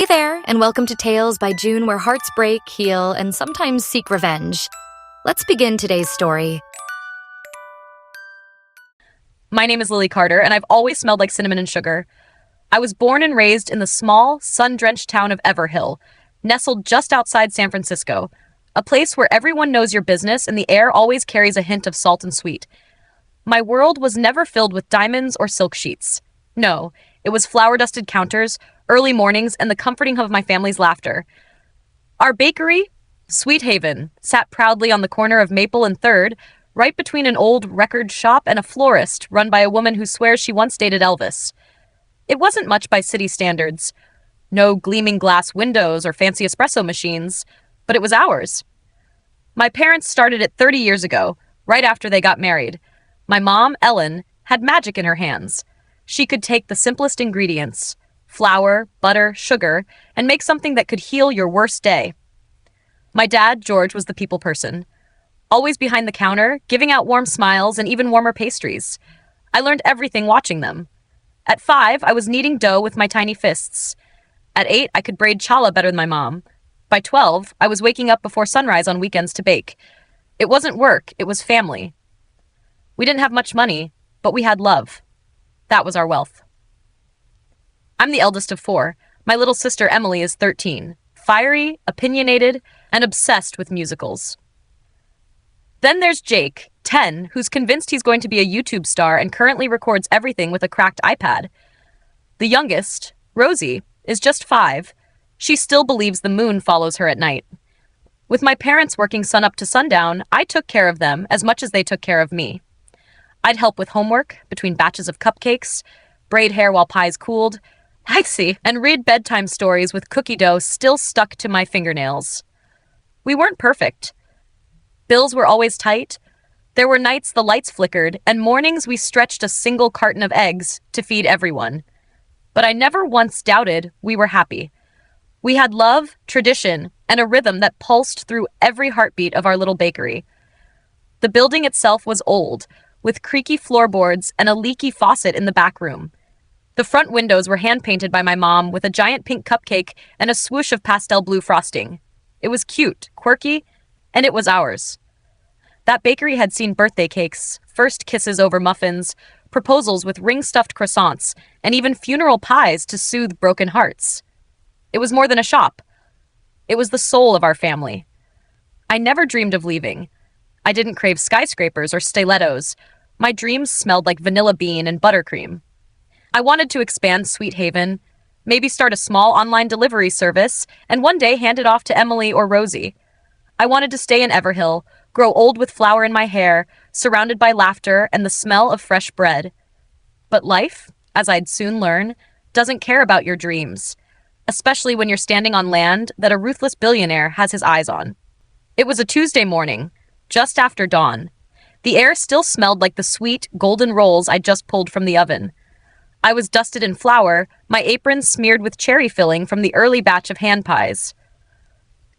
Hey there, and welcome to Tales by June, where hearts break, heal, and sometimes seek revenge. Let's begin today's story. My name is Lily Carter, and I've always smelled like cinnamon and sugar. I was born and raised in the small, sun-drenched town of Everhill, nestled just outside San Francisco, a place where everyone knows your business and the air always carries a hint of salt and sweet. My world was never filled with diamonds or silk sheets. No, it was flour-dusted counters, early mornings, and the comforting of my family's laughter. Our bakery, Sweet Haven, sat proudly on the corner of Maple and 3rd, right between an old record shop and a florist run by a woman who swears she once dated Elvis. It wasn't much by city standards. No gleaming glass windows or fancy espresso machines, but it was ours. My parents started it 30 years ago, right after they got married. My mom, Ellen, had magic in her hands. She could take the simplest ingredients, flour, butter, sugar, and make something that could heal your worst day. My dad, George, was the people person. Always behind the counter, giving out warm smiles and even warmer pastries. I learned everything watching them. At 5, I was kneading dough with my tiny fists. At 8, I could braid challah better than my mom. By 12, I was waking up before sunrise on weekends to bake. It wasn't work, it was family. We didn't have much money, but we had love. That was our wealth. I'm the eldest of 4. My little sister Emily is 13, fiery, opinionated, and obsessed with musicals. Then there's Jake, 10, who's convinced he's going to be a YouTube star and currently records everything with a cracked iPad. The youngest, Rosie, is just 5. She still believes the moon follows her at night. With my parents working sunup to sundown, I took care of them as much as they took care of me. I'd help with homework, between batches of cupcakes, braid hair while pies cooled, and read bedtime stories with cookie dough still stuck to my fingernails. We weren't perfect. Bills were always tight. There were nights the lights flickered, and mornings we stretched a single carton of eggs to feed everyone. But I never once doubted we were happy. We had love, tradition, and a rhythm that pulsed through every heartbeat of our little bakery. The building itself was old, with creaky floorboards and a leaky faucet in the back room. The front windows were hand-painted by my mom with a giant pink cupcake and a swoosh of pastel blue frosting. It was cute, quirky, and it was ours. That bakery had seen birthday cakes, first kisses over muffins, proposals with ring-stuffed croissants, and even funeral pies to soothe broken hearts. It was more than a shop. It was the soul of our family. I never dreamed of leaving. I didn't crave skyscrapers or stilettos. My dreams smelled like vanilla bean and buttercream. I wanted to expand Sweet Haven, maybe start a small online delivery service, and one day hand it off to Emily or Rosie. I wanted to stay in Everhill, grow old with flour in my hair, surrounded by laughter and the smell of fresh bread. But life, as I'd soon learn, doesn't care about your dreams, especially when you're standing on land that a ruthless billionaire has his eyes on. It was a Tuesday morning, just after dawn. The air still smelled like the sweet, golden rolls I'd just pulled from the oven. I was dusted in flour, my apron smeared with cherry filling from the early batch of hand pies.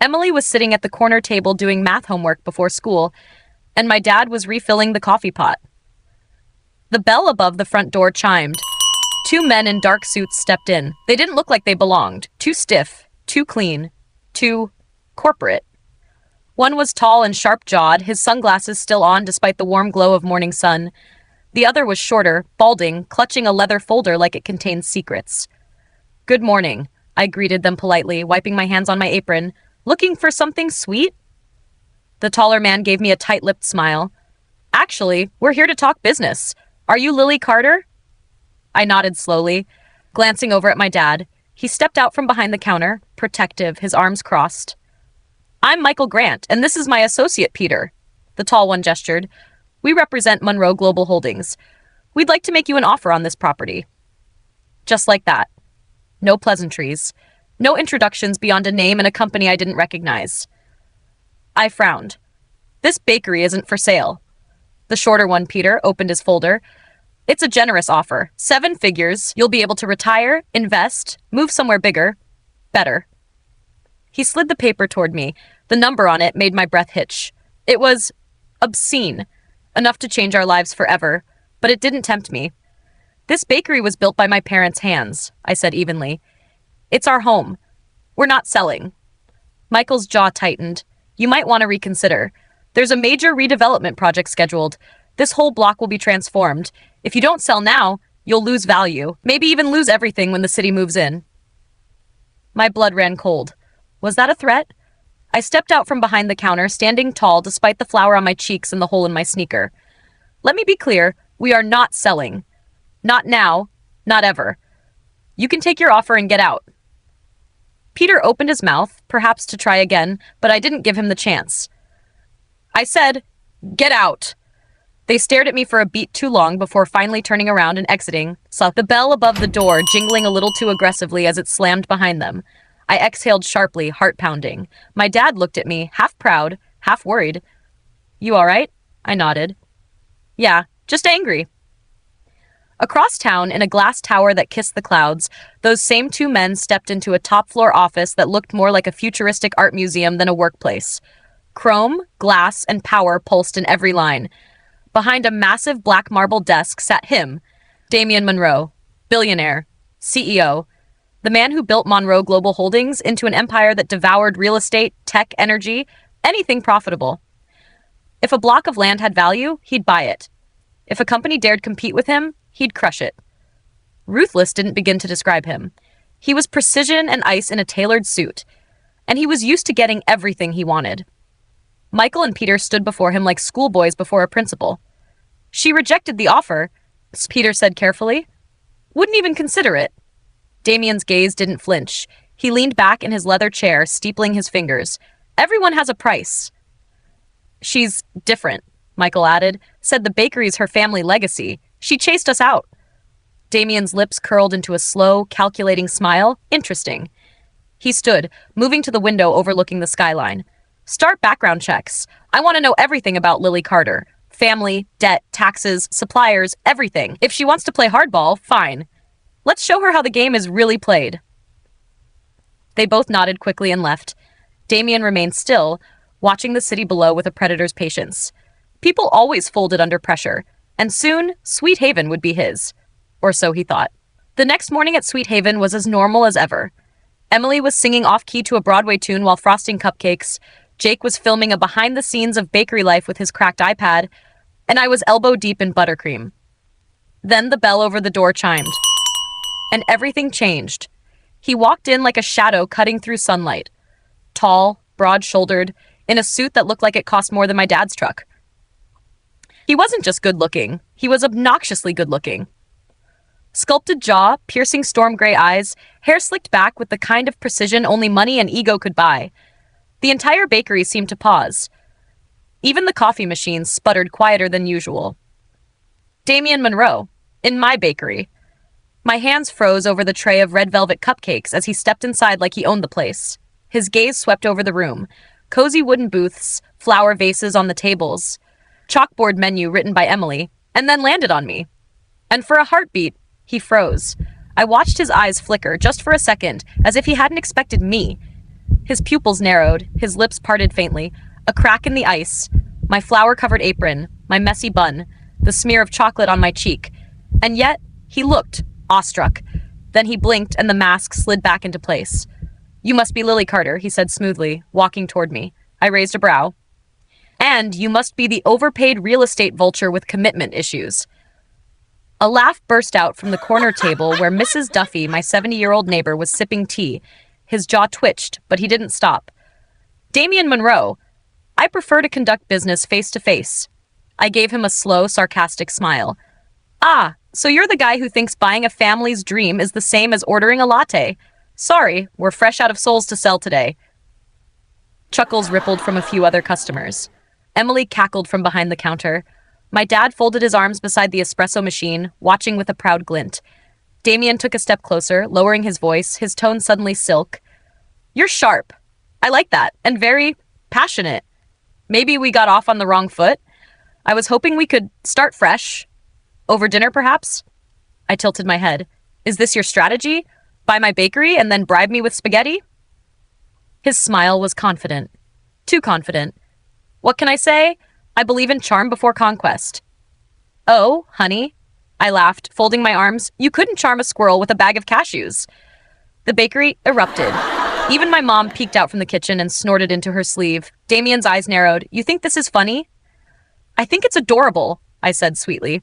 Emily was sitting at the corner table doing math homework before school, and my dad was refilling the coffee pot. The bell above the front door chimed. 2 men in dark suits stepped in. They didn't look like they belonged. Too stiff, too clean, too corporate. One was tall and sharp-jawed, his sunglasses still on despite the warm glow of morning sun. The other was shorter, balding, clutching a leather folder like it contained secrets. "Good morning," I greeted them politely, wiping my hands on my apron. "Looking for something sweet?" The taller man gave me a tight-lipped smile. "Actually, we're here to talk business. Are you Lily Carter?" I nodded slowly, glancing over at my dad. He stepped out from behind the counter, protective, his arms crossed. "I'm Michael Grant, and this is my associate, Peter." The tall one gestured. "We represent Monroe Global Holdings. We'd like to make you an offer on this property." Just like that. No pleasantries. No introductions beyond a name and a company I didn't recognize. I frowned. "This bakery isn't for sale." The shorter one, Peter, opened his folder. "It's a generous offer. 7 figures. You'll be able to retire, invest, move somewhere bigger. Better." He slid the paper toward me. The number on it made my breath hitch. It was obscene, enough to change our lives forever, but it didn't tempt me. "This bakery was built by my parents' hands," I said evenly. "It's our home, We're not selling. Michael's jaw tightened. You might want to reconsider. There's a major redevelopment project scheduled. This whole block will be transformed. If you don't sell now, you'll lose value. Maybe even lose everything when the city moves in. My blood ran cold. Was that a threat? I stepped out from behind the counter, standing tall despite the flour on my cheeks and the hole in my sneaker. Let me be clear, we are not selling. Not now, not ever. You can take your offer and get out. Peter opened his mouth, perhaps to try again, but I didn't give him the chance. I said, "Get out." They stared at me for a beat too long before finally turning around and exiting, saw the bell above the door jingling a little too aggressively as it slammed behind them. I exhaled sharply, heart pounding. My dad looked at me, half proud, half worried. You all right? I nodded. Yeah, just angry. Across town, in a glass tower that kissed the clouds, those same two men stepped into a top-floor office that looked more like a futuristic art museum than a workplace. Chrome, glass, and power pulsed in every line. Behind a massive black marble desk sat him, Damien Monroe, billionaire, CEO, the man who built Monroe Global Holdings into an empire that devoured real estate, tech, energy, anything profitable. If a block of land had value, he'd buy it. If a company dared compete with him, he'd crush it. Ruthless didn't begin to describe him. He was precision and ice in a tailored suit, and he was used to getting everything he wanted. Michael and Peter stood before him like schoolboys before a principal. She rejected the offer, Peter said carefully. Wouldn't even consider it. Damien's gaze didn't flinch. He leaned back in his leather chair, steepling his fingers. Everyone has a price. She's different, Michael added, said the bakery's her family legacy. She chased us out. Damien's lips curled into a slow, calculating smile. Interesting. He stood, moving to the window overlooking the skyline. Start background checks. I want to know everything about Lily Carter. Family, debt, taxes, suppliers, everything. If she wants to play hardball, fine. Let's show her how the game is really played. They both nodded quickly and left. Damien remained still, watching the city below with a predator's patience. People always folded under pressure, and soon, Sweet Haven would be his. Or so he thought. The next morning at Sweet Haven was as normal as ever. Emily was singing off-key to a Broadway tune while frosting cupcakes. Jake was filming a behind-the-scenes of bakery life with his cracked iPad, and I was elbow-deep in buttercream. Then the bell over the door chimed, and everything changed. He walked in like a shadow cutting through sunlight. Tall, broad-shouldered, in a suit that looked like it cost more than my dad's truck. He wasn't just good-looking, he was obnoxiously good-looking. Sculpted jaw, piercing storm gray eyes, hair slicked back with the kind of precision only money and ego could buy. The entire bakery seemed to pause. Even the coffee machines sputtered quieter than usual. Damien Monroe, in my bakery. My hands froze over the tray of red velvet cupcakes as he stepped inside like he owned the place. His gaze swept over the room. Cozy wooden booths, flower vases on the tables, chalkboard menu written by Emily, and then landed on me. And for a heartbeat, he froze. I watched his eyes flicker just for a second, as if he hadn't expected me. His pupils narrowed, his lips parted faintly, a crack in the ice, my flour-covered apron, my messy bun, the smear of chocolate on my cheek. And yet, he looked, awestruck. Then he blinked and the mask slid back into place. You must be Lily Carter, he said smoothly, walking toward me. I raised a brow. And you must be the overpaid real estate vulture with commitment issues. A laugh burst out from the corner table where Mrs. Duffy, my 70-year-old neighbor, was sipping tea. His jaw twitched, but he didn't stop. Damien Monroe, I prefer to conduct business face-to-face. I gave him a slow, sarcastic smile. Ah, so you're the guy who thinks buying a family's dream is the same as ordering a latte. Sorry, we're fresh out of souls to sell today. Chuckles rippled from a few other customers. Emily cackled from behind the counter. My dad folded his arms beside the espresso machine, watching with a proud glint. Damien took a step closer, lowering his voice, his tone suddenly silk. You're sharp. I like that, and very passionate. Maybe we got off on the wrong foot. I was hoping we could start fresh. Over dinner, perhaps? I tilted my head. Is this your strategy? Buy my bakery and then bribe me with spaghetti? His smile was confident. Too confident. What can I say? I believe in charm before conquest. Oh, honey, I laughed, folding my arms. You couldn't charm a squirrel with a bag of cashews. The bakery erupted. Even my mom peeked out from the kitchen and snorted into her sleeve. Damien's eyes narrowed. You think this is funny? I think it's adorable, I said sweetly.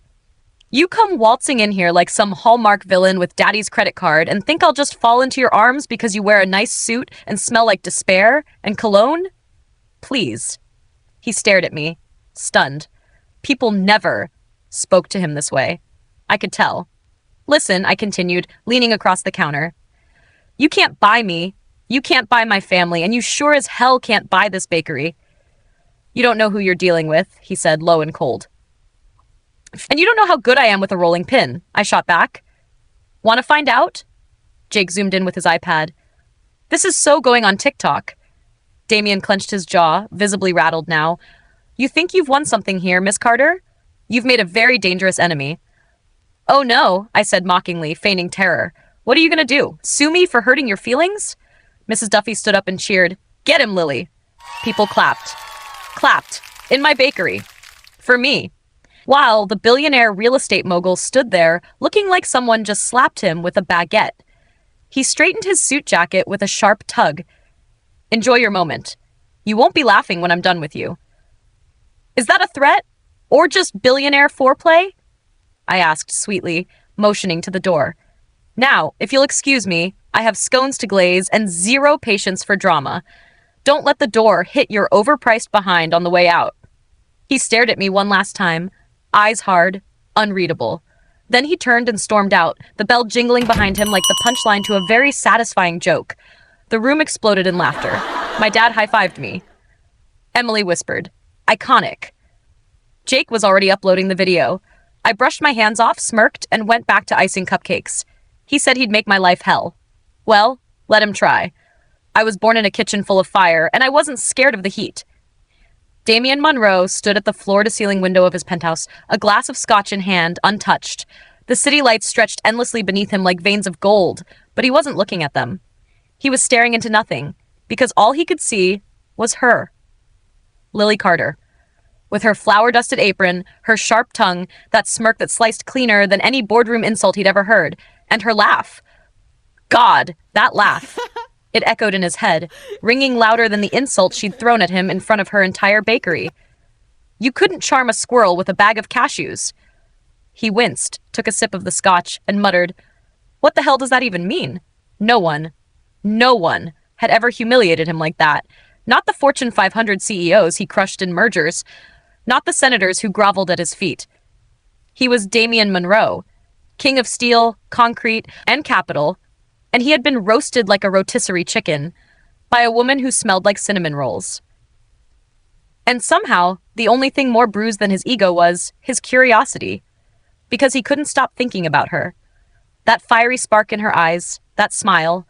You come waltzing in here like some Hallmark villain with daddy's credit card and think I'll just fall into your arms because you wear a nice suit and smell like despair and cologne? Please. He stared at me, stunned. People never spoke to him this way. I could tell. Listen, I continued, leaning across the counter. You can't buy me. You can't buy my family, and you sure as hell can't buy this bakery. You don't know who you're dealing with, he said, low and cold. And you don't know how good I am with a rolling pin, I shot back. Want to find out? Jake zoomed in with his iPad. This is so going on TikTok. Damien clenched his jaw, visibly rattled now. You think you've won something here, Miss Carter? You've made a very dangerous enemy. Oh no, I said mockingly, feigning terror. What are you going to do? Sue me for hurting your feelings? Mrs. Duffy stood up and cheered. Get him, Lily. People clapped. Clapped. In my bakery. For me. While the billionaire real estate mogul stood there, looking like someone just slapped him with a baguette. He straightened his suit jacket with a sharp tug. Enjoy your moment. You won't be laughing when I'm done with you. Is that a threat? Or just billionaire foreplay? I asked sweetly, motioning to the door. Now, if you'll excuse me, I have scones to glaze and zero patience for drama. Don't let the door hit your overpriced behind on the way out. He stared at me one last time, eyes hard, unreadable. Then he turned and stormed out, the bell jingling behind him like the punchline to a very satisfying joke. The room exploded in laughter. My dad high-fived me. Emily whispered, "Iconic." Jake was already uploading the video. I brushed my hands off, smirked, and went back to icing cupcakes. He said he'd make my life hell. Well, let him try. I was born in a kitchen full of fire, and I wasn't scared of the heat. Damien Monroe stood at the floor-to-ceiling window of his penthouse, a glass of scotch in hand, untouched. The city lights stretched endlessly beneath him like veins of gold, but he wasn't looking at them. He was staring into nothing, because all he could see was her. Lily Carter. With her flour-dusted apron, her sharp tongue, that smirk that sliced cleaner than any boardroom insult he'd ever heard, and her laugh. God, that laugh. It echoed in his head, ringing louder than the insult she'd thrown at him in front of her entire bakery. You couldn't charm a squirrel with a bag of cashews. He winced, took a sip of the scotch, and muttered, What the hell does that even mean? No one had ever humiliated him like that. Not the Fortune 500 CEOs he crushed in mergers. Not the senators who groveled at his feet. He was Damien Monroe, king of steel, concrete, and capital, and he had been roasted like a rotisserie chicken by a woman who smelled like cinnamon rolls. And somehow, the only thing more bruised than his ego was his curiosity, because he couldn't stop thinking about her. That fiery spark in her eyes, that smile,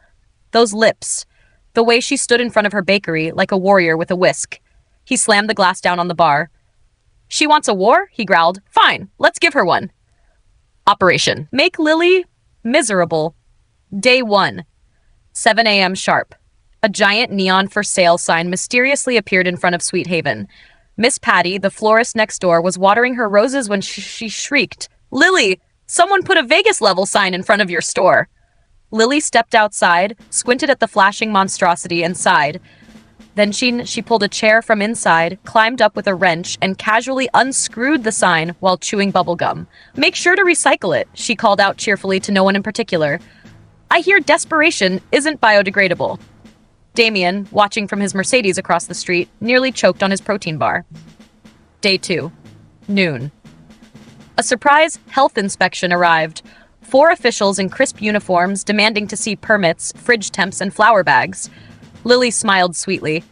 those lips, the way she stood in front of her bakery like a warrior with a whisk. He slammed the glass down on the bar. She wants a war? He growled. Fine, let's give her one. Operation. Make Lily miserable. Day 1. 7 a.m. sharp. A giant neon for sale sign mysteriously appeared in front of Sweet Haven. Miss Patty, the florist next door, was watering her roses when she shrieked, Lily, someone put a Vegas level sign in front of your store. Lily stepped outside, squinted at the flashing monstrosity, and sighed. Then she pulled a chair from inside, climbed up with a wrench, and casually unscrewed the sign while chewing bubblegum. Make sure to recycle it, she called out cheerfully to no one in particular. I hear desperation isn't biodegradable. Damien, watching from his Mercedes across the street, nearly choked on his protein bar. Day 2. Noon. A surprise health inspection arrived. 4 officials in crisp uniforms demanding to see permits, fridge temps, and flour bags. Lily smiled sweetly.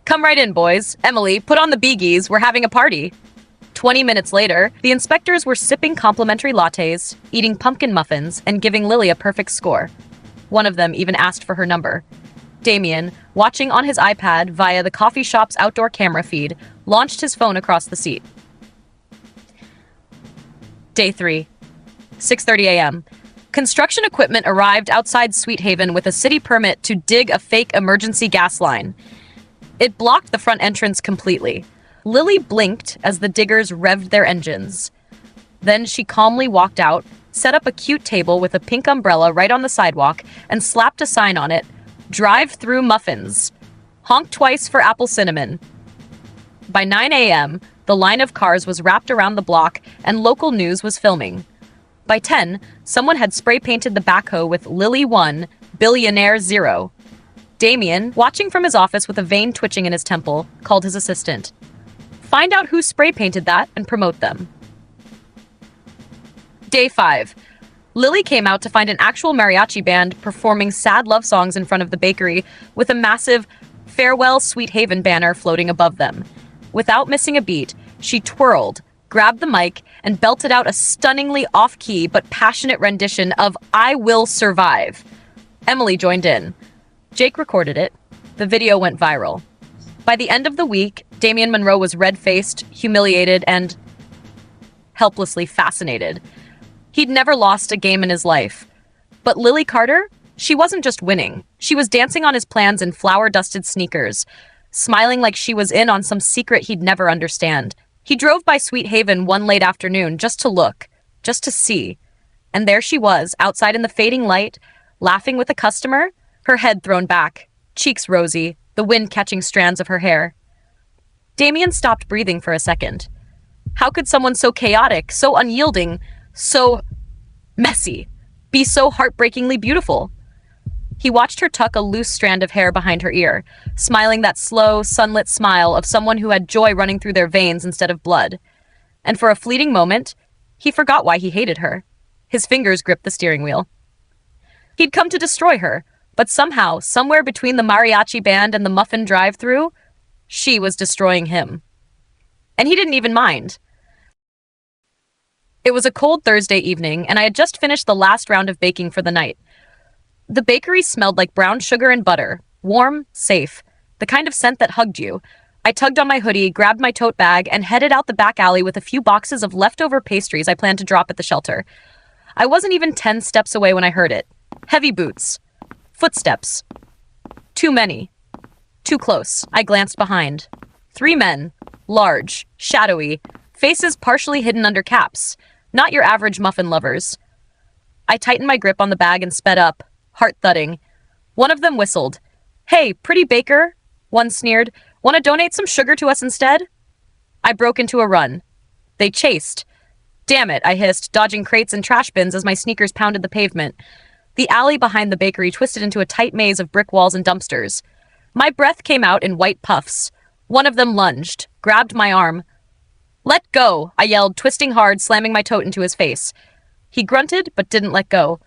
Come right in, boys. Emily, put on the beegies. We're having a party. 20 minutes later, the inspectors were sipping complimentary lattes, eating pumpkin muffins, and giving Lily a perfect score. One of them even asked for her number. Damien, watching on his iPad via the coffee shop's outdoor camera feed, launched his phone across the seat. Day 3. 6:30 a.m. Construction equipment arrived outside Sweet Haven with a city permit to dig a fake emergency gas line. It blocked the front entrance completely. Lily blinked as the diggers revved their engines. Then she calmly walked out, set up a cute table with a pink umbrella right on the sidewalk, and slapped a sign on it, Drive-through muffins. Honk twice for apple cinnamon. By 9 a.m., the line of cars was wrapped around the block and local news was filming. By 10, someone had spray-painted the backhoe with Lily 1, Billionaire 0. Damien, watching from his office with a vein twitching in his temple, called his assistant. Find out who spray-painted that and promote them. Day 5. Lily came out to find an actual mariachi band performing sad love songs in front of the bakery with a massive Farewell Sweet Haven banner floating above them. Without missing a beat, she twirled, grabbed the mic, and belted out a stunningly off-key but passionate rendition of I Will Survive. Emily joined in. Jake recorded it. The video went viral. By the end of the week, Damien Monroe was red-faced, humiliated, and helplessly fascinated. He'd never lost a game in his life. But Lily Carter? She wasn't just winning. She was dancing on his plans in flour-dusted sneakers, smiling like she was in on some secret he'd never understand. He drove by Sweet Haven one late afternoon just to look, just to see. And there she was, outside in the fading light, laughing with a customer, her head thrown back, cheeks rosy, the wind catching strands of her hair. Damien stopped breathing for a second. How could someone so chaotic, so unyielding, so messy, be so heartbreakingly beautiful? He watched her tuck a loose strand of hair behind her ear, smiling that slow, sunlit smile of someone who had joy running through their veins instead of blood. And for a fleeting moment, he forgot why he hated her. His fingers gripped the steering wheel. He'd come to destroy her, but somehow, somewhere between the mariachi band and the muffin drive-thru, she was destroying him. And he didn't even mind. It was a cold Thursday evening, and I had just finished the last round of baking for the night. The bakery smelled like brown sugar and butter, warm, safe, the kind of scent that hugged you. I tugged on my hoodie, grabbed my tote bag, and headed out the back alley with a few boxes of leftover pastries I planned to drop at the shelter. I wasn't even 10 steps away when I heard it. Heavy boots. Footsteps. Too many. Too close. I glanced behind. 3 men. Large. Shadowy. Faces partially hidden under caps. Not your average muffin lovers. I tightened my grip on the bag and sped up, heart thudding. One of them whistled. Hey, pretty baker, one sneered. Want to donate some sugar to us instead? I broke into a run. They chased. Damn it, I hissed, dodging crates and trash bins as my sneakers pounded the pavement. The alley behind the bakery twisted into a tight maze of brick walls and dumpsters. My breath came out in white puffs. One of them lunged, grabbed my arm. Let go, I yelled, twisting hard, slamming my tote into his face. He grunted, but didn't let go.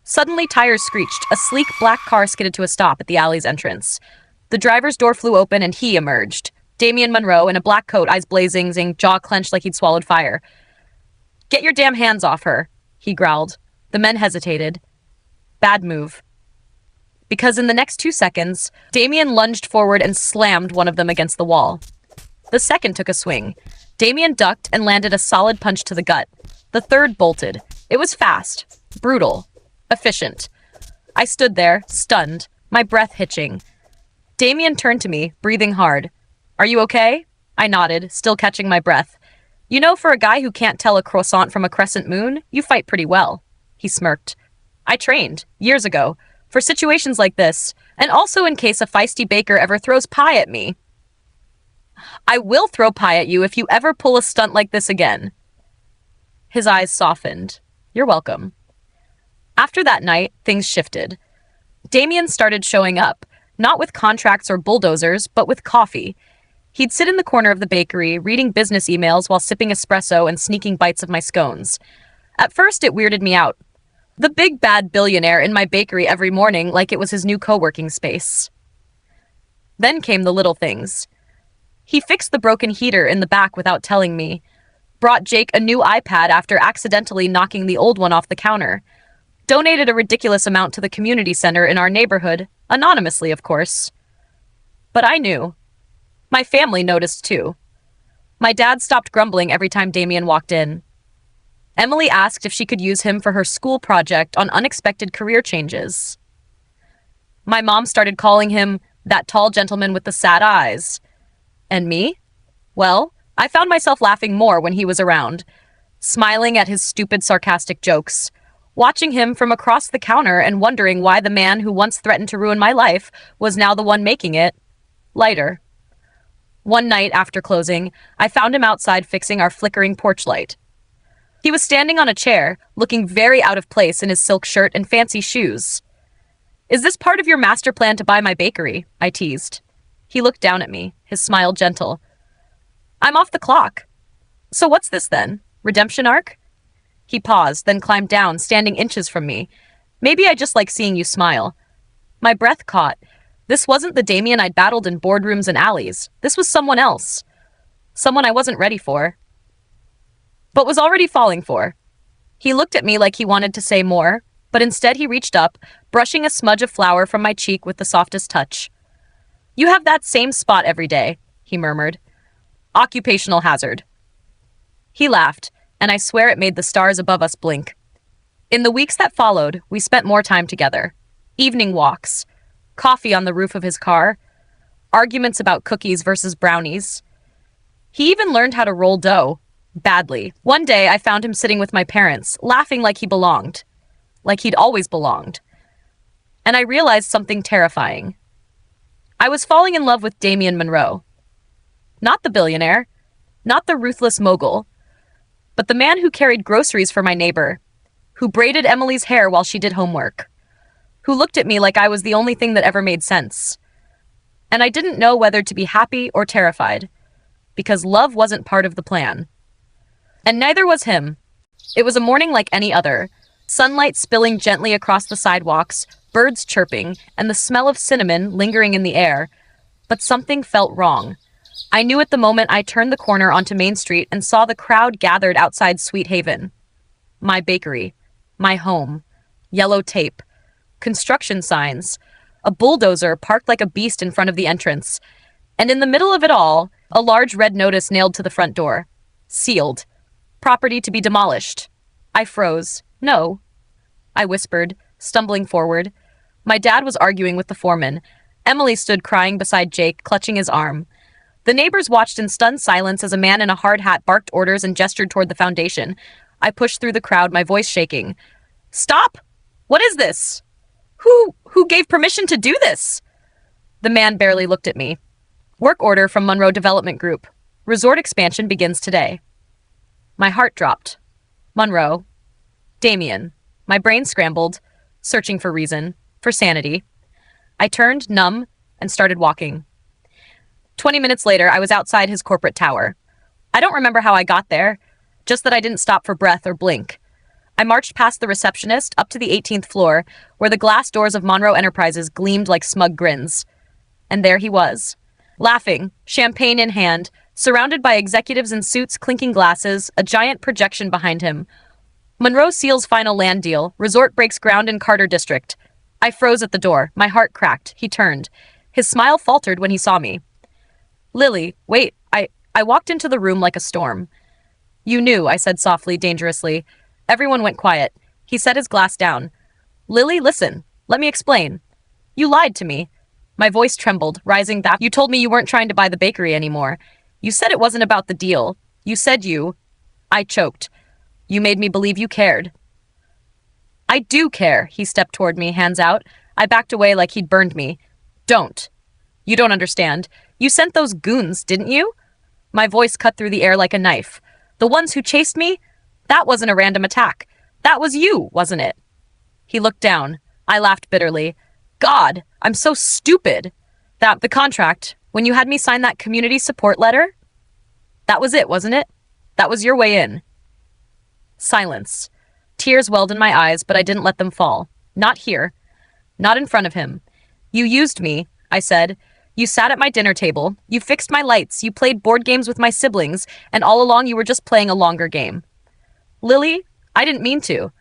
Suddenly, tires screeched. A sleek black car skidded to a stop at the alley's entrance. The driver's door flew open and he emerged. Damien Monroe, in a black coat, eyes blazing, jaw clenched like he'd swallowed fire. Get your damn hands off her, he growled. The men hesitated. Bad move. Because in the next 2 seconds, Damien lunged forward and slammed one of them against the wall. The second took a swing. Damien ducked and landed a solid punch to the gut. The third bolted. It was fast, brutal, efficient. I stood there, stunned, my breath hitching. Damien turned to me, breathing hard. Are you okay? I nodded, still catching my breath. You know, for a guy who can't tell a croissant from a crescent moon, you fight pretty well. He smirked. I trained, years ago, for situations like this, and also in case a feisty baker ever throws pie at me. I will throw pie at you if you ever pull a stunt like this again. His eyes softened. You're welcome. After that night, things shifted. Damien started showing up, not with contracts or bulldozers, but with coffee. He'd sit in the corner of the bakery, reading business emails while sipping espresso and sneaking bites of my scones. At first, it weirded me out. The big bad billionaire in my bakery every morning like it was his new co-working space. Then came the little things. He fixed the broken heater in the back without telling me, brought Jake a new iPad after accidentally knocking the old one off the counter, donated a ridiculous amount to the community center in our neighborhood, anonymously, of course. But I knew. My family noticed too. My dad stopped grumbling every time Damien walked in. Emily asked if she could use him for her school project on unexpected career changes. My mom started calling him that tall gentleman with the sad eyes. And me? Well, I found myself laughing more when he was around, smiling at his stupid, sarcastic jokes, watching him from across the counter and wondering why the man who once threatened to ruin my life was now the one making it lighter. One night after closing, I found him outside fixing our flickering porch light. He was standing on a chair, looking very out of place in his silk shirt and fancy shoes. "Is this part of your master plan to buy my bakery?" I teased. He looked down at me, his smile gentle. "I'm off the clock." "So what's this then? Redemption arc?" He paused, then climbed down, standing inches from me. "Maybe I just like seeing you smile." My breath caught. This wasn't the Damien I'd battled in boardrooms and alleys. This was someone else. Someone I wasn't ready for, but was already falling for. He looked at me like he wanted to say more, but instead he reached up, brushing a smudge of flour from my cheek with the softest touch. "You have that same spot every day," he murmured. "Occupational hazard." He laughed, and I swear it made the stars above us blink. In the weeks that followed, we spent more time together. Evening walks, coffee on the roof of his car, arguments about cookies versus brownies. He even learned how to roll dough. Badly. One day, I found him sitting with my parents, laughing like he belonged. Like he'd always belonged. And I realized something terrifying. I was falling in love with Damien Monroe. Not the billionaire, not the ruthless mogul, but the man who carried groceries for my neighbor, who braided Emily's hair while she did homework, who looked at me like I was the only thing that ever made sense. And I didn't know whether to be happy or terrified, because love wasn't part of the plan. And neither was him. It was a morning like any other, sunlight spilling gently across the sidewalks, birds chirping, and the smell of cinnamon lingering in the air. But something felt wrong. I knew at the moment I turned the corner onto Main Street and saw the crowd gathered outside Sweet Haven. My bakery, my home, yellow tape, construction signs, a bulldozer parked like a beast in front of the entrance, and in the middle of it all, a large red notice nailed to the front door. Sealed. Property to be demolished. I froze. "No," I whispered, stumbling forward. My dad was arguing with the foreman. Emily stood crying beside Jake, clutching his arm. The neighbors watched in stunned silence as a man in a hard hat barked orders and gestured toward the foundation. I pushed through the crowd, my voice shaking. "Stop! What is this? Who gave permission to do this?" The man barely looked at me. "Work order from Monroe Development Group. Resort expansion begins today." My heart dropped. Monroe. Damien. My brain scrambled, searching for reason, for sanity. I turned, numb, and started walking. 20 minutes later, I was outside his corporate tower. I don't remember how I got there, just that I didn't stop for breath or blink. I marched past the receptionist up to the 18th floor, where the glass doors of Monroe Enterprises gleamed like smug grins. And there he was, laughing, champagne in hand, surrounded by executives in suits clinking glasses, a giant projection behind him. Monroe seals final land deal. Resort breaks ground in Carter District. I froze at the door. My heart cracked. He turned. His smile faltered when he saw me. "Lily, wait." I walked into the room like a storm. "You knew," I said softly, dangerously. Everyone went quiet. He set his glass down. "Lily, listen. Let me explain. You lied to me." My voice trembled, rising back. "You told me you weren't trying to buy the bakery anymore. You said it wasn't about the deal. You said you..." I choked. "You made me believe you cared." "I do care." He stepped toward me, hands out. I backed away like he'd burned me. "Don't. You don't understand. You sent those goons, didn't you?" My voice cut through the air like a knife. "The ones who chased me? That wasn't a random attack. That was you, wasn't it?" He looked down. I laughed bitterly. "God, I'm so stupid." "That, the contract, when you had me sign that community support letter? That was it, wasn't it? That was your way in." Silence. Tears welled in my eyes, but I didn't let them fall. Not here. Not in front of him. "You used me," I said. "You sat at my dinner table. You fixed my lights. You played board games with my siblings, and all along you were just playing a longer game." "Lily, I didn't mean to."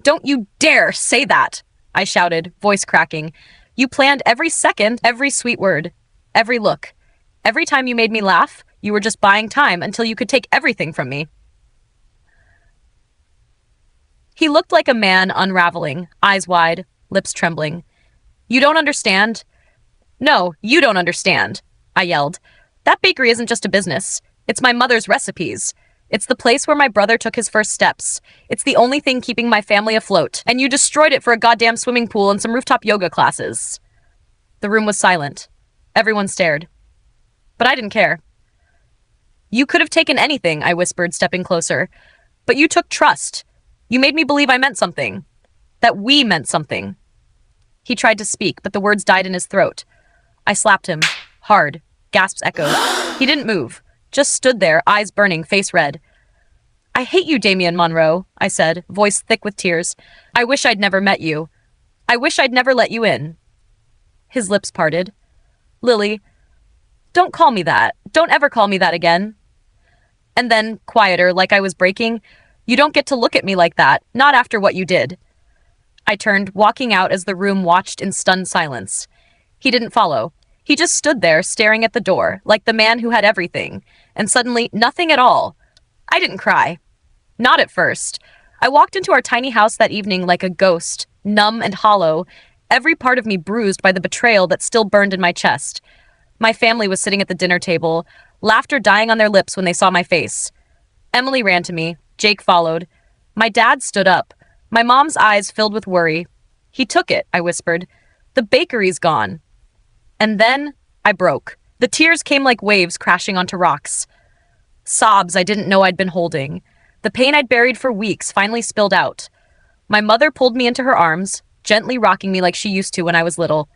"Don't you dare say that," I shouted, voice cracking. "You planned every second, every sweet word, every look. Every time you made me laugh, you were just buying time until you could take everything from me." He looked like a man unraveling, eyes wide, lips trembling. "You don't understand." "No, you don't understand," I yelled. "That bakery isn't just a business. It's my mother's recipes. It's the place where my brother took his first steps. It's the only thing keeping my family afloat, and you destroyed it for a goddamn swimming pool and some rooftop yoga classes." The room was silent. Everyone stared. But I didn't care. "You could have taken anything," I whispered, stepping closer. "But you took trust. You made me believe I meant something. That we meant something." He tried to speak, but the words died in his throat. I slapped him. Hard. Gasps echoed. He didn't move. Just stood there, eyes burning, face red. "I hate you, Damian Monroe," I said, voice thick with tears. "I wish I'd never met you. I wish I'd never let you in." His lips parted. "Lily, don't call me that. Don't ever call me that again." And then, quieter, like I was breaking, "You don't get to look at me like that, not after what you did." I turned, walking out as the room watched in stunned silence. He didn't follow. He just stood there, staring at the door, like the man who had everything, and suddenly nothing at all. I didn't cry. Not at first. I walked into our tiny house that evening like a ghost, numb and hollow, every part of me bruised by the betrayal that still burned in my chest. My family was sitting at the dinner table, laughter dying on their lips when they saw my face. Emily ran to me. Jake followed. My dad stood up. My mom's eyes filled with worry. "He took it," I whispered. "The bakery's gone." And then I broke. The tears came like waves crashing onto rocks. Sobs I didn't know I'd been holding. The pain I'd buried for weeks finally spilled out. My mother pulled me into her arms, gently rocking me like she used to when I was little.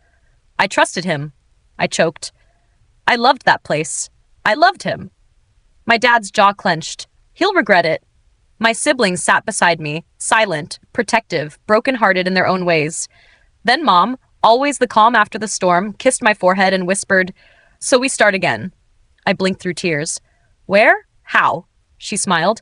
"I trusted him." I choked. "I loved that place. I loved him." My dad's jaw clenched. "He'll regret it." My siblings sat beside me, silent, protective, broken-hearted in their own ways. Then Mom, always the calm after the storm, kissed my forehead and whispered, "So we start again." I blinked through tears. "Where? How?" She smiled.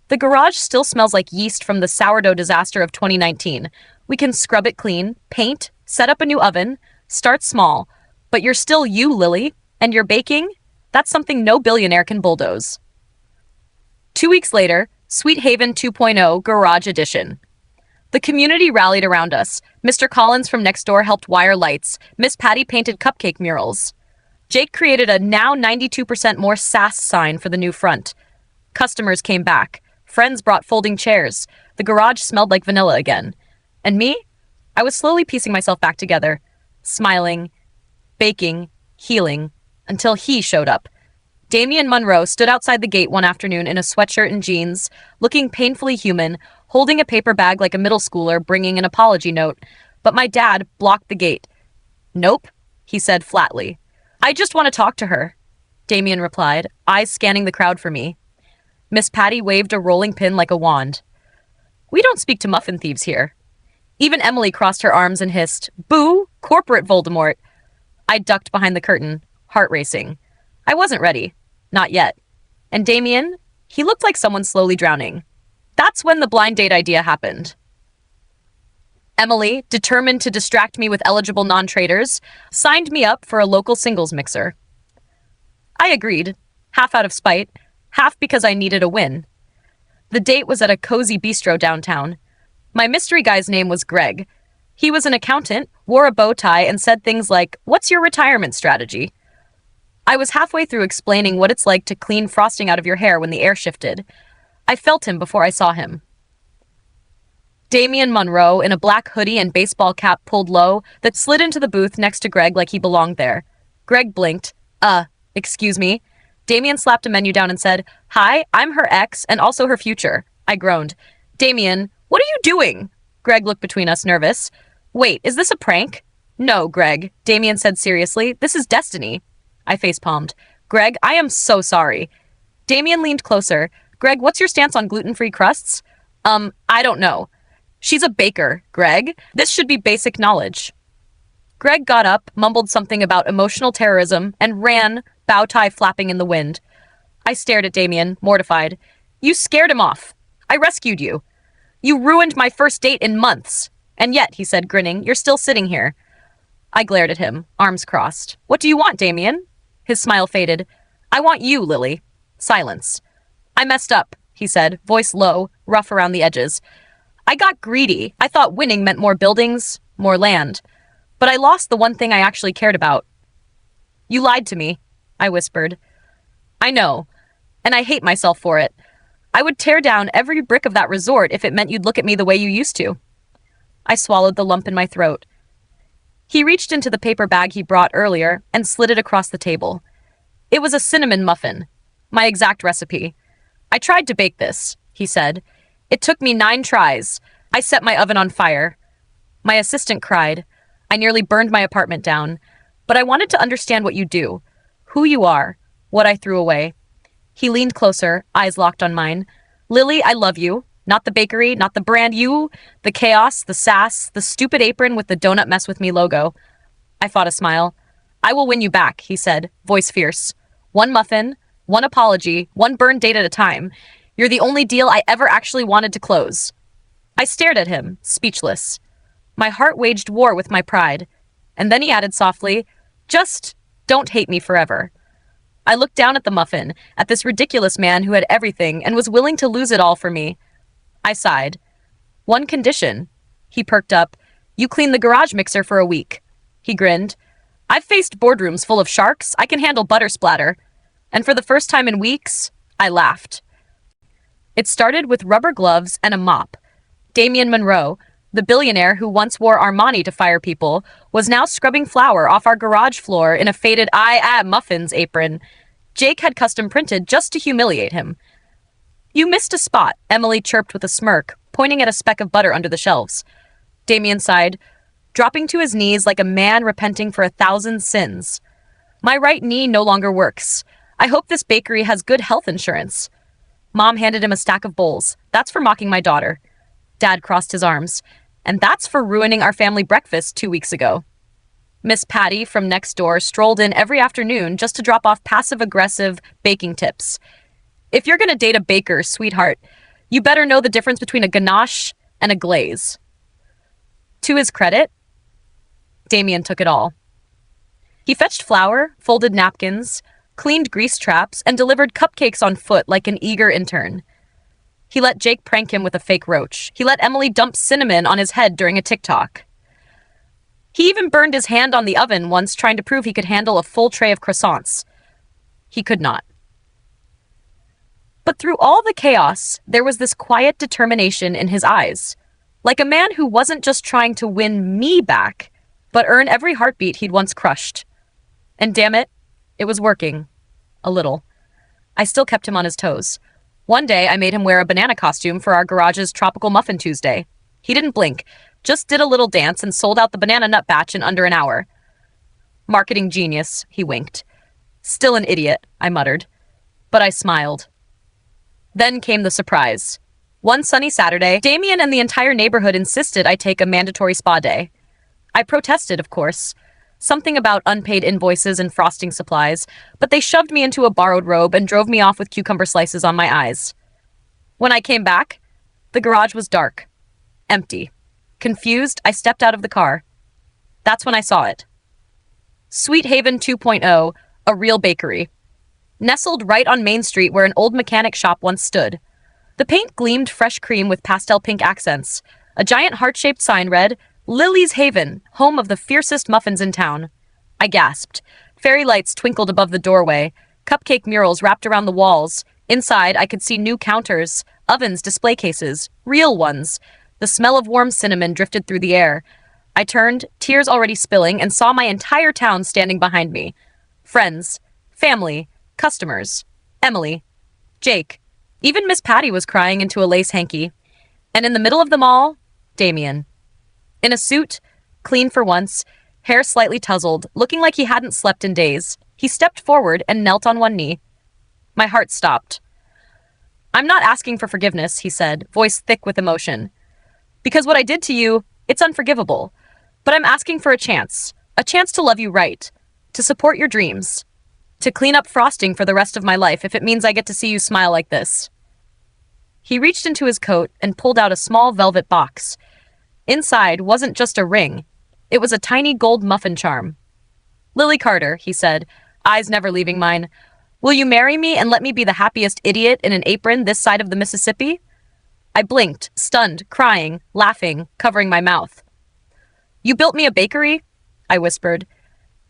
"The garage still smells like yeast from the sourdough disaster of 2019. We can scrub it clean, paint, set up a new oven, start small. But you're still you, Lily, and your baking? That's something no billionaire can bulldoze." 2 weeks later, Sweet Haven 2.0 Garage Edition. The community rallied around us. Mr. Collins from next door helped wire lights. Miss Patty painted cupcake murals. Jake created a now 92% more sass sign for the new front. Customers came back. Friends brought folding chairs. The garage smelled like vanilla again. And me? I was slowly piecing myself back together. Smiling, baking, healing, until he showed up. Damian Monroe stood outside the gate one afternoon in a sweatshirt and jeans, looking painfully human, holding a paper bag like a middle schooler, bringing an apology note. But my dad blocked the gate. "Nope," he said flatly. "I just want to talk to her," Damian replied, eyes scanning the crowd for me. Miss Patty waved a rolling pin like a wand. "We don't speak to muffin thieves here." Even Emily crossed her arms and hissed, "Boo! Corporate Voldemort!" I ducked behind the curtain, heart racing. I wasn't ready. Not yet. And Damien? He looked like someone slowly drowning. That's when the blind date idea happened. Emily, determined to distract me with eligible non-traders, signed me up for a local singles mixer. I agreed, half out of spite, half because I needed a win. The date was at a cozy bistro downtown. My mystery guy's name was Greg. He was an accountant, wore a bow tie, and said things like, "What's your retirement strategy?" I was halfway through explaining what it's like to clean frosting out of your hair when the air shifted. I felt him before I saw him. Damian Monroe, in a black hoodie and baseball cap pulled low, that slid into the booth next to Greg like he belonged there. Greg blinked. Excuse me." Damian slapped a menu down and said, "Hi, I'm her ex and also her future." I groaned. "Damian, what are you doing?" Greg looked between us, nervous. "Wait, is this a prank?" "No, Greg," Damian said seriously. "This is destiny." I facepalmed. "Greg, I am so sorry." Damian leaned closer. "Greg, what's your stance on gluten-free crusts?" I don't know." "She's a baker, Greg. This should be basic knowledge." Greg got up, mumbled something about emotional terrorism, and ran, bow tie flapping in the wind. I stared at Damian, mortified. "You scared him off. I rescued you. You ruined my first date in months. And yet," he said, grinning, "you're still sitting here." I glared at him, arms crossed. "What do you want, Damian?" His smile faded. "I want you, Lily." Silence. "I messed up," he said, voice low, rough around the edges. "I got greedy. I thought winning meant more buildings, more land. But I lost the one thing I actually cared about." "You lied to me," I whispered. "I know, and I hate myself for it. I would tear down every brick of that resort if it meant you'd look at me the way you used to. I swallowed the lump in my throat. He reached into the paper bag he brought earlier and slid it across the table. It was a cinnamon muffin, my exact recipe. I tried to bake this, he said. It took me 9 tries. I set my oven on fire. My assistant cried. I nearly burned my apartment down. But I wanted to understand what you do, who you are, what I threw away. He leaned closer, eyes locked on mine. Lily, I love you. Not the bakery, not the brand, you, the chaos, the sass, the stupid apron with the Donut Mess With Me logo. I fought a smile. I will win you back, he said, voice fierce. 1 muffin, 1 apology, 1 burned date at a time. You're the only deal I ever actually wanted to close. I stared at him, speechless. My heart waged war with my pride. And then he added softly, just don't hate me forever. I looked down at the muffin, at this ridiculous man who had everything and was willing to lose it all for me. I sighed. 1 condition. He perked up. You clean the garage mixer for a week. He grinned. I've faced boardrooms full of sharks. I can handle butter splatter. And for the first time in weeks, I laughed. It started with rubber gloves and a mop. Damien Monroe, the billionaire who once wore Armani to fire people, was now scrubbing flour off our garage floor in a faded muffins apron Jake had custom printed just to humiliate him. You missed a spot, Emily chirped with a smirk, pointing at a speck of butter under the shelves. Damien sighed, dropping to his knees like a man repenting for 1,000 sins. My right knee no longer works. I hope this bakery has good health insurance. Mom handed him a stack of bowls. That's for mocking my daughter. Dad crossed his arms. And that's for ruining our family breakfast 2 weeks ago. Miss Patty from next door strolled in every afternoon just to drop off passive-aggressive baking tips. If you're going to date a baker, sweetheart, you better know the difference between a ganache and a glaze. To his credit, Damien took it all. He fetched flour, folded napkins, cleaned grease traps, and delivered cupcakes on foot like an eager intern. He let Jake prank him with a fake roach. He let Emily dump cinnamon on his head during a TikTok. He even burned his hand on the oven once trying to prove he could handle a full tray of croissants. He could not. But through all the chaos, there was this quiet determination in his eyes, like a man who wasn't just trying to win me back, but earn every heartbeat he'd once crushed. And damn it, it was working. A little. I still kept him on his toes. One day, I made him wear a banana costume for our garage's Tropical Muffin Tuesday. He didn't blink, just did a little dance and sold out the banana nut batch in under an hour. Marketing genius, he winked. Still an idiot, I muttered. But I smiled. Then came the surprise. One sunny Saturday, Damien and the entire neighborhood insisted I take a mandatory spa day. I protested, of course. Something about unpaid invoices and frosting supplies, but they shoved me into a borrowed robe and drove me off with cucumber slices on my eyes. When I came back, the garage was dark, empty. Confused, I stepped out of the car. That's when I saw it. Sweet Haven 2.0, a real bakery. Nestled right on Main Street where an old mechanic shop once stood. The paint gleamed fresh cream with pastel pink accents. A giant heart-shaped sign read, Lily's Haven, home of the fiercest muffins in town. I gasped. Fairy lights twinkled above the doorway. Cupcake murals wrapped around the walls. Inside, I could see new counters, ovens, display cases, real ones. The smell of warm cinnamon drifted through the air. I turned, tears already spilling, and saw my entire town standing behind me. Friends, family, customers, Emily, Jake. Even Miss Patty was crying into a lace hanky. And in the middle of them all, Damien. In a suit, clean for once, hair slightly tousled, looking like he hadn't slept in days, he stepped forward and knelt on one knee. My heart stopped. I'm not asking for forgiveness, he said, voice thick with emotion. Because what I did to you, it's unforgivable. But I'm asking for a chance to love you right, to support your dreams, to clean up frosting for the rest of my life if it means I get to see you smile like this. He reached into his coat and pulled out a small velvet box. Inside wasn't just a ring. It was a tiny gold muffin charm. Lily Carter, he said, eyes never leaving mine. Will you marry me and let me be the happiest idiot in an apron this side of the Mississippi? I blinked, stunned, crying, laughing, covering my mouth. You built me a bakery? I whispered.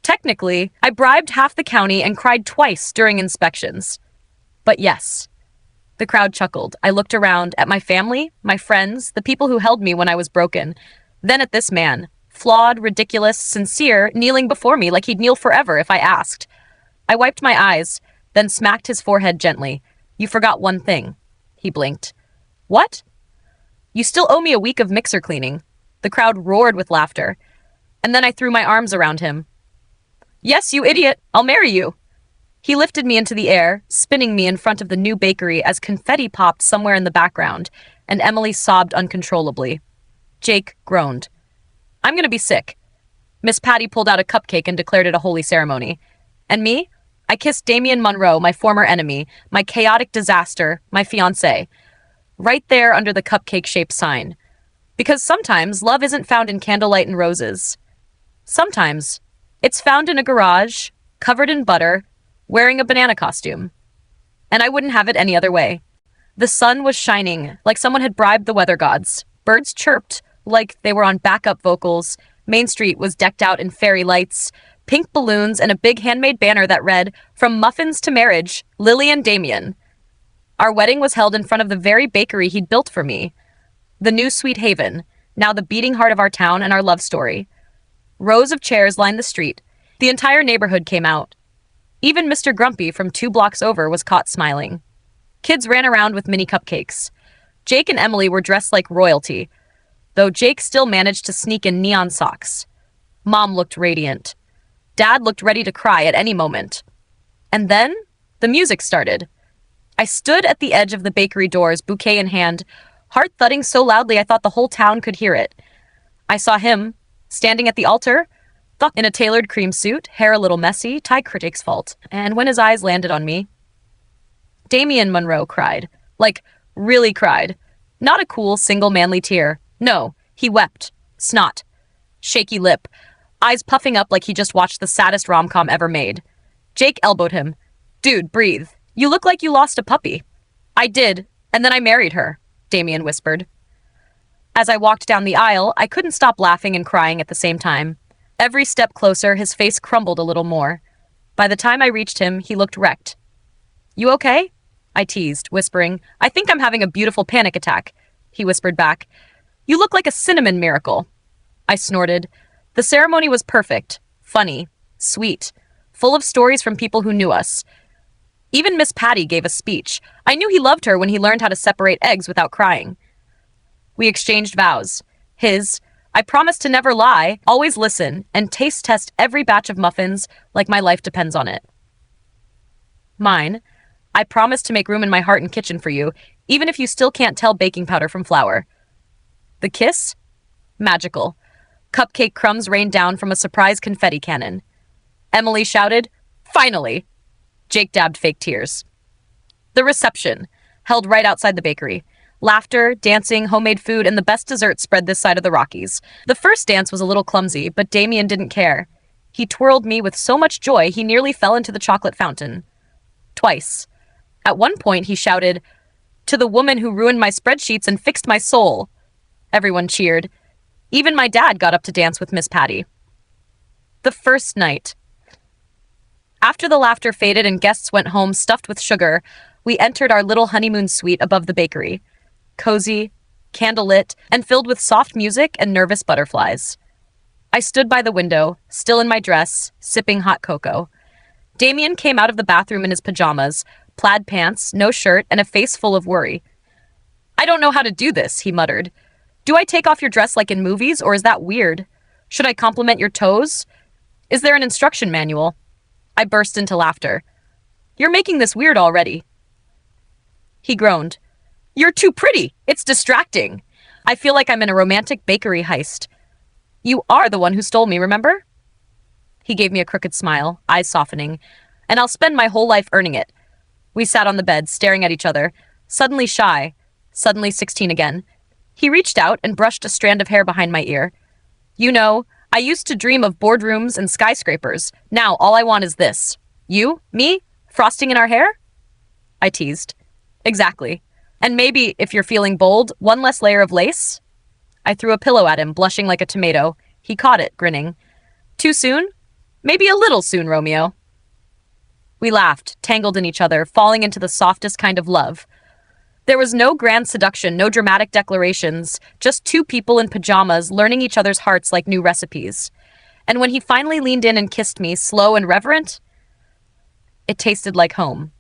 Technically, I bribed half the county and cried twice during inspections. But yes. The crowd chuckled. I looked around at my family, my friends, the people who held me when I was broken. Then at this man, flawed, ridiculous, sincere, kneeling before me like he'd kneel forever if I asked. I wiped my eyes, then smacked his forehead gently. You forgot one thing. He blinked. What? You still owe me a week of mixer cleaning. The crowd roared with laughter. And then I threw my arms around him. Yes, you idiot. I'll marry you. He lifted me into the air, spinning me in front of the new bakery as confetti popped somewhere in the background, and Emily sobbed uncontrollably. Jake groaned. I'm gonna be sick. Miss Patty pulled out a cupcake and declared it a holy ceremony. And me? I kissed Damian Monroe, my former enemy, my chaotic disaster, my fiancé. Right there under the cupcake-shaped sign. Because sometimes love isn't found in candlelight and roses. Sometimes it's found in a garage, covered in butter, wearing a banana costume. And I wouldn't have it any other way. The sun was shining, like someone had bribed the weather gods. Birds chirped, like they were on backup vocals. Main Street was decked out in fairy lights, pink balloons, and a big handmade banner that read, "From muffins to marriage, Lily and Damien." Our wedding was held in front of the very bakery he'd built for me. The new Sweet Haven, now the beating heart of our town and our love story. Rows of chairs lined the street. The entire neighborhood came out. Even Mr. Grumpy from 2 blocks over was caught smiling. Kids ran around with mini cupcakes. Jake and Emily were dressed like royalty, though Jake still managed to sneak in neon socks. Mom looked radiant. Dad looked ready to cry at any moment. And then, the music started. I stood at the edge of the bakery doors, bouquet in hand, heart thudding so loudly I thought the whole town could hear it. I saw him, standing at the altar, in a tailored cream suit, hair a little messy, tie critic's fault, and when his eyes landed on me, Damian Monroe cried. Like, really cried. Not a cool, single manly tear. No, he wept. Snot. Shaky lip. Eyes puffing up like he just watched the saddest rom-com ever made. Jake elbowed him. Dude, breathe. You look like you lost a puppy. I did, and then I married her, Damian whispered. As I walked down the aisle, I couldn't stop laughing and crying at the same time. Every step closer, his face crumbled a little more. By the time I reached him, he looked wrecked. You okay? I teased, whispering, I think I'm having a beautiful panic attack. He whispered back, You look like a cinnamon miracle. I snorted. The ceremony was perfect, funny, sweet, full of stories from people who knew us. Even Miss Patty gave a speech. I knew he loved her when he learned how to separate eggs without crying. We exchanged vows. His, I promise to never lie, always listen, and taste test every batch of muffins like my life depends on it. Mine, I promise to make room in my heart and kitchen for you, even if you still can't tell baking powder from flour. The kiss? Magical. Cupcake crumbs rained down from a surprise confetti cannon. Emily shouted, Finally! Jake dabbed fake tears. The reception, held right outside the bakery. Laughter, dancing, homemade food, and the best dessert spread this side of the Rockies. The first dance was a little clumsy, but Damien didn't care. He twirled me with so much joy he nearly fell into the chocolate fountain. Twice. At one point he shouted, To the woman who ruined my spreadsheets and fixed my soul. Everyone cheered. Even my dad got up to dance with Miss Patty. The first night. After the laughter faded and guests went home stuffed with sugar, we entered our little honeymoon suite above the bakery. Cozy, candlelit, and filled with soft music and nervous butterflies. I stood by the window, still in my dress, sipping hot cocoa. Damien came out of the bathroom in his pajamas, plaid pants, no shirt, and a face full of worry. I don't know how to do this, he muttered. Do I take off your dress like in movies, or is that weird? Should I compliment your toes? Is there an instruction manual? I burst into laughter. You're making this weird already. He groaned. You're too pretty. It's distracting. I feel like I'm in a romantic bakery heist. You are the one who stole me, remember? He gave me a crooked smile, eyes softening, and I'll spend my whole life earning it. We sat on the bed, staring at each other, suddenly shy, suddenly 16 again. He reached out and brushed a strand of hair behind my ear. You know, I used to dream of boardrooms and skyscrapers. Now all I want is this. You, me, frosting in our hair? I teased. Exactly. And maybe, if you're feeling bold, one less layer of lace? I threw a pillow at him, blushing like a tomato. He caught it, grinning. Too soon? Maybe a little soon, Romeo. We laughed, tangled in each other, falling into the softest kind of love. There was no grand seduction, no dramatic declarations, just two people in pajamas learning each other's hearts like new recipes. And when he finally leaned in and kissed me, slow and reverent, it tasted like home.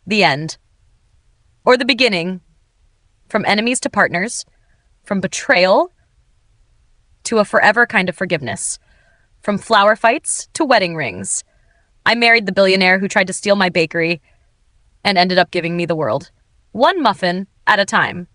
The end. Or the beginning. From enemies to partners. From betrayal to a forever kind of forgiveness. From flower fights to wedding rings. I married the billionaire who tried to steal my bakery and ended up giving me the world. One muffin at a time.